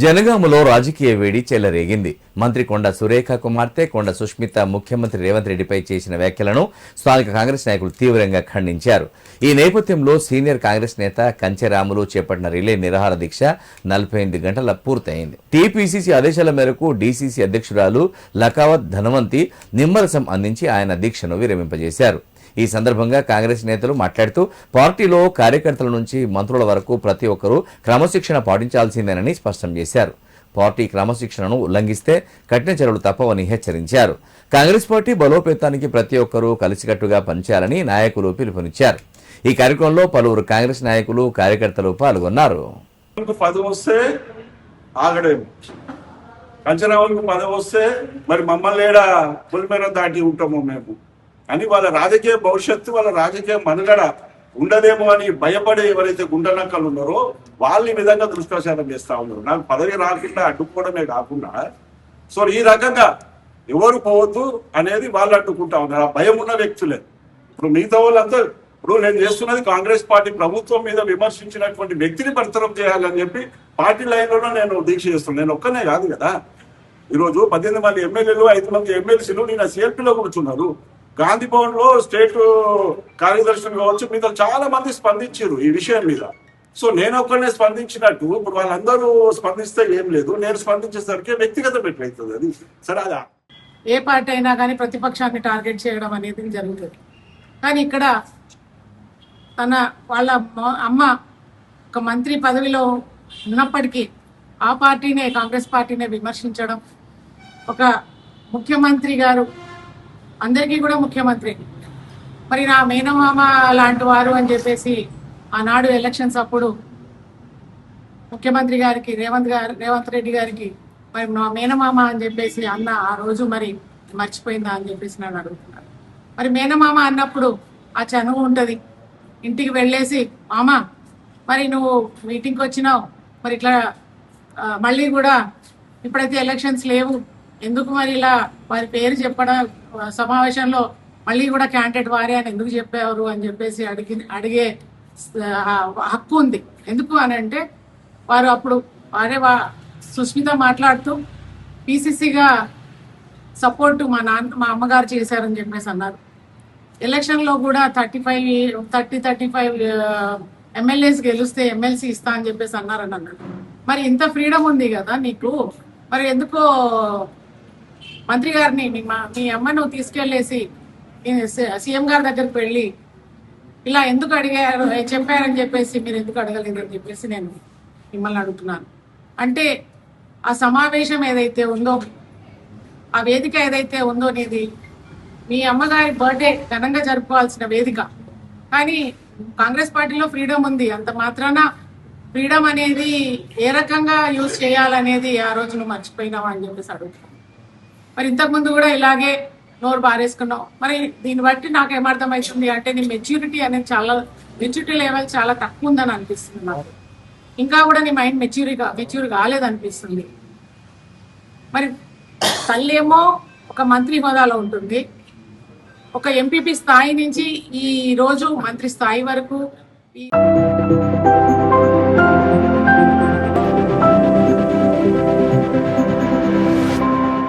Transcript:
జనగామలో రాజకీయ వేడి చెలరేగింది. మంత్రి కొండ సురేఖ కుమార్తె కొండ సుష్మిత ముఖ్యమంత్రి రేవంత్ రెడ్డిపై చేసిన వ్యాఖ్యలను స్థానిక కాంగ్రెస్ నాయకులు తీవ్రంగా ఖండించారు. ఈ నేపథ్యంలో సీనియర్ కాంగ్రెస్ నేత కంచెరాములు చేపట్టిన రిలే నిరాహార దీక్ష 48 గంటల పూర్తయింది. టీపీసీసీ ఆదేశాల మేరకు డీసీసీ అధ్యక్షురాలు లకావత్ ధనవంతి నిమ్మరసం అందించి ఆయన దీక్షను విరమింపజేశారు. ఈ సందర్భంగా కాంగ్రెస్ నేతలు మాట్లాడుతూ పార్టీలో కార్యకర్తల నుంచి మంత్రుల వరకు ప్రతి ఒక్కరూ క్రమశిక్షణ పాటించాల్సిందేనని స్పష్టం చేశారు. పార్టీ క్రమశిక్షణను ఉల్లంఘిస్తే కఠిన చర్యలు తప్పవని హెచ్చరించారు. కాంగ్రెస్ పార్టీ బలోపేతానికి ప్రతి ఒక్కరూ కలిసికట్టుగా పనిచేయాలని నాయకులు పిలుపునిచ్చారు. ఈ కార్యక్రమంలో పలువురు కాంగ్రెస్ నాయకులు కార్యకర్తలు పాల్గొన్నారు. కంచరావులకు పదవి వస్తే మరి మమ్మల్ని ఏడా పులిమేర దాటి ఉంటాము మేము అని వాళ్ళ రాజకీయ భవిష్యత్తు వాళ్ళ రాజకీయ మనుగడ ఉండదేమో అని భయపడే ఎవరైతే గుండెనక్కలు ఉన్నారో వాళ్ళు ఈ విధంగా దుష్ప్రచారం చేస్తా ఉన్నారు. నాకు పదవి రాకుండా అడ్డుకోవడమే కాకుండా సో ఈ రకంగా ఎవరు పోవద్దు అనేది వాళ్ళు అడ్డుకుంటా ఉన్నారు. ఆ భయం ఉన్న వ్యక్తులే. ఇప్పుడు మిగతా వాళ్ళంతా ఇప్పుడు నేను చేస్తున్నది కాంగ్రెస్ పార్టీ ప్రభుత్వం మీద విమర్శించినటువంటి వ్యక్తిని బర్తరఫ్ చేయాలని చెప్పి పార్టీ లైన్లో నేను దీక్ష చేస్తున్నాను. నేను ఒక్కనే కాదు కదా. ఈరోజు 18 మంది ఎమ్మెల్యేలు 5 మంది ఎమ్మెల్సీలు నేను సిఎల్పీలో కూర్చున్నారు. గాంధీ భవన్ లో స్టేట్ కార్యదర్శులు కావచ్చు మీద చాలా మంది స్పందించారు ఈ విషయం మీద. సో నేను ఒక్కనే స్పందించినట్టు ఇప్పుడు వాళ్ళందరూ స్పందిస్తే ఏం లేదు, నేను స్పందించేసరికి వ్యక్తిగత పెట్టవుతుంది. అది సరే, అదా ఏ పార్టీ అయినా కానీ ప్రతిపక్షాన్ని టార్గెట్ చేయడం అనేది జరుగుతుంది. కానీ ఇక్కడ వాళ్ళ అమ్మ ఒక మంత్రి పదవిలో ఉన్నప్పటికీ ఆ పార్టీనే కాంగ్రెస్ పార్టీనే విమర్శించడం, ఒక ముఖ్యమంత్రి గారు అందరికీ కూడా ముఖ్యమంత్రి మరి నా మేనమామ లాంటి వారు అని ఆనాడు ఎలక్షన్స్ అప్పుడు ముఖ్యమంత్రి గారికి రేవంత్ రెడ్డి గారికి మరి నా మేనమామ అని అన్న ఆ రోజు మరి మర్చిపోయిందా అని నన్ను అడుగుతున్నారు. మరి మేనమామ అన్నప్పుడు ఆ చనువు ఉంటుంది. ఇంటికి వెళ్ళేసి మామ మరి నువ్వు మీటింగ్కి వచ్చినావు, మరి ఇట్లా మళ్ళీ కూడా ఇప్పుడైతే ఎలక్షన్స్ లేవు, ఎందుకు మరి ఇలా వారి పేరు చెప్పడం సమావేశంలో మళ్ళీ కూడా క్యాండిడేట్ వారే అని ఎందుకు చెప్పారు అని అడిగే హక్కు ఉంది. ఎందుకు అని అంటే వారు అప్పుడు సుష్మిత మాట్లాడుతూ పీసీసీగా సపోర్టు మా అమ్మగారు చేశారని అన్నారు. ఎలక్షన్లో కూడా 35 ఎమ్మెల్యేస్ గెలిస్తే ఎమ్మెల్సీ ఇస్తా అని అన్నారని అన్నాడు. మరి ఇంత ఫ్రీడమ్ ఉంది కదా నీకు, మరి ఎందుకో మంత్రి గారిని మీ అమ్మను తీసుకెళ్లేసి సీఎం గారి దగ్గరికి వెళ్ళి ఇలా ఎందుకు అడిగారు చెప్పారని మీరు ఎందుకు అడగలేదని నేను మిమ్మల్ని అడుగుతున్నాను. అంటే ఆ సమావేశం ఏదైతే ఉందో, ఆ వేదిక ఏదైతే ఉందో అనేది మీ అమ్మగారి బర్త్డే ఘనంగా జరుపుకోవాల్సిన వేదిక. కానీ కాంగ్రెస్ పార్టీలో ఫ్రీడమ్ ఉంది, అంత మాత్రాన ఫ్రీడమ్ అనేది ఏ రకంగా యూజ్ చేయాలనేది ఆ రోజు నువ్వు మర్చిపోయినావా అని అడుగుతున్నాను. మరి ఇంతకుముందు కూడా ఇలాగే నోరు బారేసుకున్నావు. మరి దీన్ని బట్టి నాకు ఏమర్థమవుతుంది అంటే నీ మెచ్యూరిటీ లెవెల్ చాలా తక్కువ ఉందని అనిపిస్తుంది నాకు. ఇంకా కూడా నీ మైండ్ మెచ్యూర్ కాలేదనిపిస్తుంది. మరి తల్లి ఏమో ఒక మంత్రి హోదాలో ఉంటుంది, ఒక ఎంపీపీ స్థాయి నుంచి ఈ రోజు మంత్రి స్థాయి వరకు